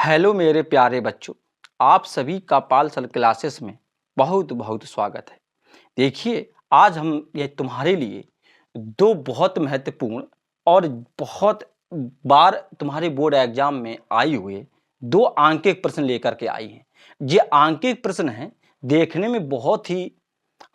Hello मेरे प्यारे बच्चों, आप सभी का पालसल क्लासेस में बहुत बहुत स्वागत है। देखिए, आज हम ये तुम्हारे लिए दो बहुत महत्वपूर्ण और बहुत बार तुम्हारे बोर्ड एग्जाम में आई हुए दो आंकिक प्रश्न लेकर के आई हैं। ये आंकिक प्रश्न हैं, देखने में बहुत ही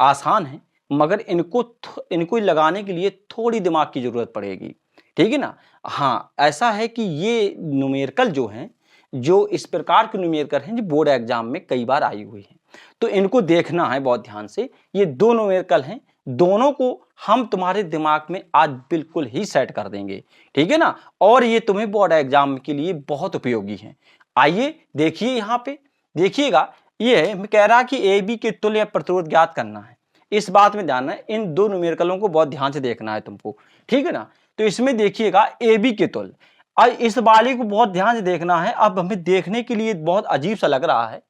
आसान है, मगर इनको लगाने के लिए थोड़ी दिमाग की जरूरत पड़ेगी। ठीक है ना? हाँ, ऐसा है कि ये न्यूमेरिकल जो हैं, जो इस प्रकार के न्यूमेरिकल हैं, जो बोर्ड एग्जाम में कई बार आई हुई हैं, तो इनको देखना है बहुत ध्यान से। ये दो न्यूमेरिकल हैं, दोनों को हम तुम्हारे दिमाग में आज बिल्कुल ही सेट कर देंगे। ठीक है ना? और ये तुम्हें बोर्ड एग्जाम के लिए बहुत उपयोगी हैं। आइए देखिए, यहाँ पे देखिएगा, ये मैं कह रहा कि ए बी के तुल्य प्रतिरोध ज्ञात करना है। इस बात में ध्यान है, इन दो न्यूमेरिकलों को बहुत ध्यान से देखना है तुमको। ठीक है ना? तो इसमें देखिएगा ए बी के तुल्य, और इस वाले को बहुत ध्यान से देखना है। अब हमें देखने के लिए बहुत अजीब सा लग रहा है,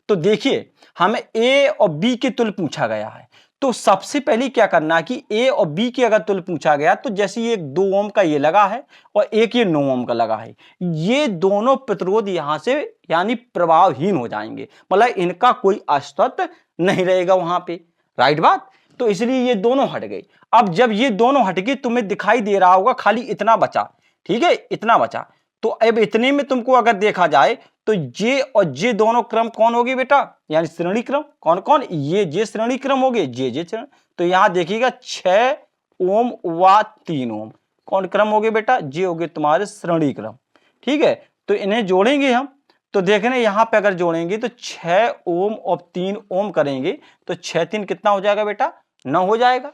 तो देखिए, हमें ए और बी के तुल्य पूछा गया है। तो सबसे पहले क्या करना है कि ए और बी के अगर तुल्य पूछा गया, तो जैसे ये 2 ओम का ये लगा है और एक ये 9 ओम का लगा है, ये दोनों प्रतिरोध यहां से यानी प्रभावहीन हो जाएंगे, मतलब इनका कोई अस्तित्व नहीं रहेगा वहां पे। राइट बात? तो इसलिए ये दोनों हट गए। अब जब ये दोनों हट गए, तुम्हें दिखाई दे रहा होगा खाली इतना बचा। ठीक है, इतना बचा। तो अब इतने में तुमको अगर देखा जाए, तो जे और जे दोनों क्रम कौन होगी बेटा, यानी श्रेणी क्रम। कौन कौन? ये जे श्रेणी क्रम हो गए, जे श्रेणी। तो यहां देखिएगा 6 ओम व 3 ओम कौन क्रम हो गए बेटा, जे हो गए तुम्हारे श्रेणी क्रम। ठीक है, तो इन्हें जोड़ेंगे हम, तो देखने यहां पे अगर जोड़ेंगे तो 6 ओम और 3 ओम करेंगे, तो 6 3 कितना हो जाएगा बेटा, 9 हो जाएगा।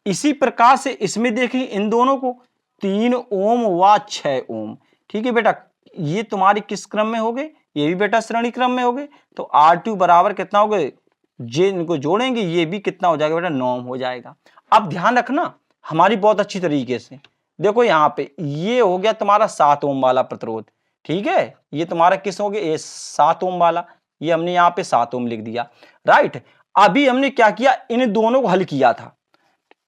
इसी प्रकार से इसमें देखेंगे इन दोनों को, 3 ओम व 6 ओम। ठीक है बेटा, ये तुम्हारी किस क्रम में हो गए, ये भी बेटा श्रेणी क्रम में हो गए। तो R2 बराबर कितना हो गए, जे इनको जोड़ेंगे, ये भी कितना हो जाएगा बेटा, 9 हो जाएगा। अब ध्यान रखना हमारी बहुत अच्छी तरीके से। देखो यहाँ पे ये हो गया तुम्हारा 7 ओम वाला प्रतिरोध। ठीक है, ये तुम्हारा किस हो गया, ये 7 ओम वाला, ये हमने यहाँ पे 7 ओम लिख दिया। राइट, अभी हमने क्या किया, इन दोनों को हल किया था।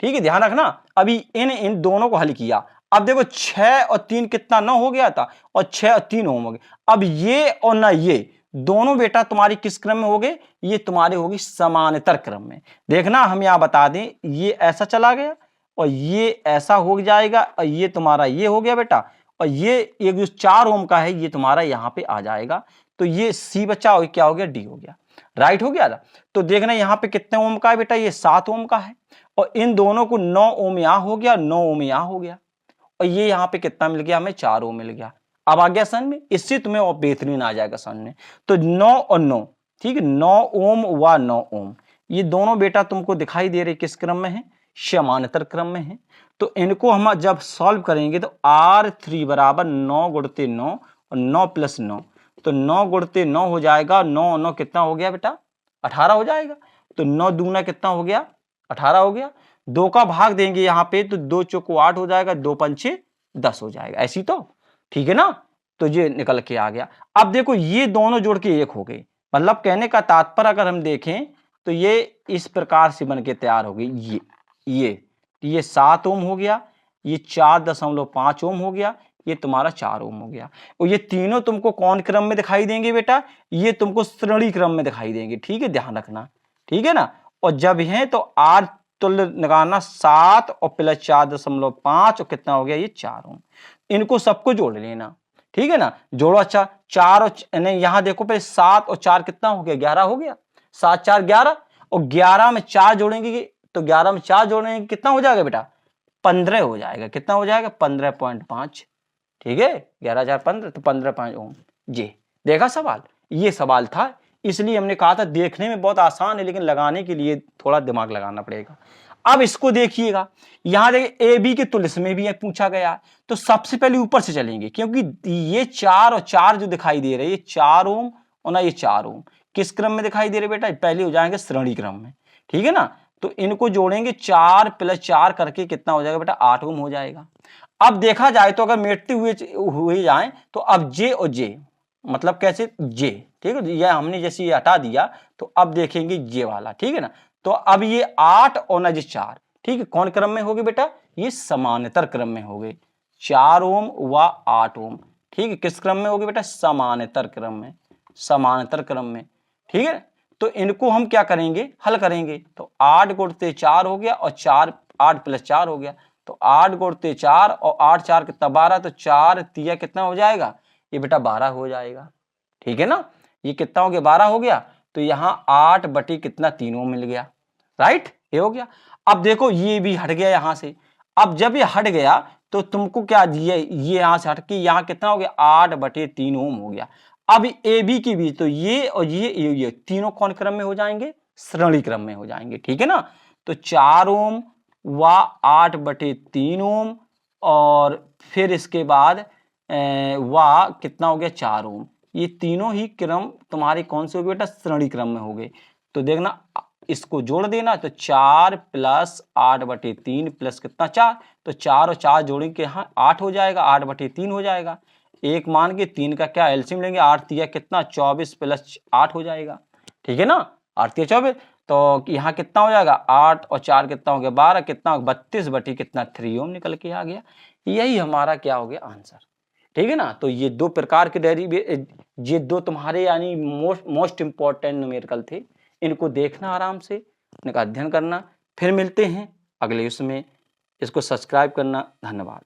ठीक है, ध्यान रखना, अभी इन दोनों को हल किया। अब देखो 6 और 3 कितना, 9 हो गया था, और 6 और 3 ओम हो गए। अब ये और ना ये दोनों बेटा तुम्हारी किस क्रम में हो गए, ये तुम्हारे होगी समानांतर क्रम में। देखना हम यहां बता दें, ये ऐसा चला गया और ये ऐसा हो जाएगा, और ये तुम्हारा ये हो गया बेटा, और ये एक जो 4 ओम का है, ये तुम्हारा यहां पे आ जाएगा। तो ये सी बचा और क्या हो गया, डी हो गया। राइट हो गया था। तो देखना यहां पे कितने ओम का है बेटा, ये 7 ओम का है, और इन दोनों को 9 ओम यहां हो गया, 9 ओम यहां हो गया, और ये यहां पे कितना मिल गया, हमें 4 ओम मिल गया। अब आ गया समझ में, इससे तुम्हें और बेहतरीन आ जाएगा समझ में। तो 9 और 9, ठीक है, 9 ओम व 9 ओम, ये दोनों बेटा तुमको दिखाई दे रहे किस क्रम में है, समानांतर क्रम में है। तो इनको हम जब सॉल्व करेंगे, तो R3 बराबर 9 गुणते 9 और 9 प्लस 9, तो 9 गुणते 9 हो जाएगा, 9 9 कितना हो गया बेटा, 18 हो जाएगा। तो 9 दूना कितना हो गया, 18 हो गया। 2 का भाग देंगे यहाँ पे, तो 2 चौको 8 हो जाएगा, 2 पंचे 10 हो जाएगा। ऐसी तो ठीक है ना, तो ये निकल के आ गया। अब देखो ये दोनों जोड़ के एक हो गए, मतलब कहने का तात्पर्य अगर हम देखें, तो ये इस प्रकार से बन के तैयार हो गई। ये 7 ओम हो गया, ये 4.5 ओम हो गया, ये तुम्हारा 4 ओम हो गया। और ये तीनों तुमको कौन क्रम में दिखाई देंगे बेटा, ये तुमको श्रेणी क्रम में दिखाई देंगे। ठीक है, ध्यान रखना। ठीक है ना, और जब है तो R तुल्य लगाना 7 और प्लस 4.5 और कितना हो गया, ये 4 ओम। इनको सबको जोड़ लेना। ठीक है ना, जोड़ो। अच्छा, 4 और नहीं, यहां देखो पहले 7 और 4 कितना हो गया, 11 हो गया। 7 4 11, और 11 में 4 जोड़ेंगे, तो 11 में 4 जोड़ेंगे कितना हो जाएगा बेटा, 15 हो जाएगा। कितना हो जाएगा, 15.5। ठीक है, 11 4 15, तो 15.5 ओम। जी देखा सवाल, ये सवाल था, इसलिए हमने कहा था देखने में बहुत आसान है, लेकिन लगाने के लिए थोड़ा दिमाग लगाना पड़ेगा। अब इसको देखिएगा, यहां देखिए ए बी के तुल्य में भी पूछा गया, तो सबसे पहले ऊपर से चलेंगे, क्योंकि ये 4 और 4 जो दिखाई दे रहे हैं, ये 4 ओम और ना ये 4 ओम किस क्रम में दिखाई दे रहे बेटा, पहले हो जाएंगे श्रेणी क्रम में। ठीक है ना, तो इनको जोड़ेंगे, 4 प्लस 4 करके कितना हो जाएगा बेटा, 8 ओम हो जाएगा। अब देखा जाए तो अगर मेटते हुए जाए, तो अब जे और जे, मतलब कैसे, जे, ठीक है, यह हमने जैसे ये हटा दिया, तो अब देखेंगे जे वाला। ठीक है ना, तो अब ये 8 और ना 4, ठीक है, कौन क्रम में हो गए बेटा, ये समानांतर क्रम में हो गए, 4 ओम व 8 ओम। ठीक है, किस क्रम में होगी बेटा, समानांतर क्रम में, समानांतर क्रम में, ठीक है। तो इनको हम क्या करेंगे, हल करेंगे। तो 8 गुणते 4 हो गया और 4 8 प्लस 4 हो गया, तो 8 गुणते 4 और 8 4 कितना 12, तो 4 तिया कितना हो जाएगा, ये बेटा 12 हो जाएगा, ठीक है ना। ये कितना हो गया, 12 हो गया। तो यहाँ 8 बटे कितना 3 ओम मिल गया, राइट, ये हो गया। अब देखो ये भी हट गया यहाँ से। अब जब ये हट गया तो तुमको क्या दिया, ये यहाँ से हट के यहाँ कितना हो गया, 8 बटे 3 ओम हो गया। अब ए बी के बीच, तो ये और ये तीनों कौन क्रम में हो जाएंगे, श्रेणी क्रम में हो जाएंगे, ठीक है ना। तो 4 ओम व 8 बटे 3 ओम और फिर इसके बाद व कितना हो गया 4 ओम, ये तीनों ही क्रम तुम्हारे कौन से हो गए बेटा, श्रेणी क्रम में हो गए। तो देखना इसको जोड़ देना, तो 4 प्लस 8 बटे 3 प्लस कितना 4, तो 4 और 4 जोड़ेंगे यहाँ 8 हो जाएगा, 8 बटे 3 हो जाएगा। एक मान के 3 का क्या एलसीएम लेंगे, 8 तिया कितना 24 प्लस 8 हो जाएगा, ठीक है ना, 8 तिया 24। तो यहाँ कितना हो जाएगा, 8 और 4 कितना हो गया 12, कितना 32 बटे कितना 3 ओम निकल के आ गया। यही हमारा क्या हो गया आंसर, ठीक है ना। तो ये दो प्रकार के ये दो तुम्हारे यानी मोस्ट इंपॉर्टेंट न्यूमेरिकल थे, इनको देखना आराम से, इनका अध्ययन करना। फिर मिलते हैं अगले उसमें, इसको सब्सक्राइब करना। धन्यवाद।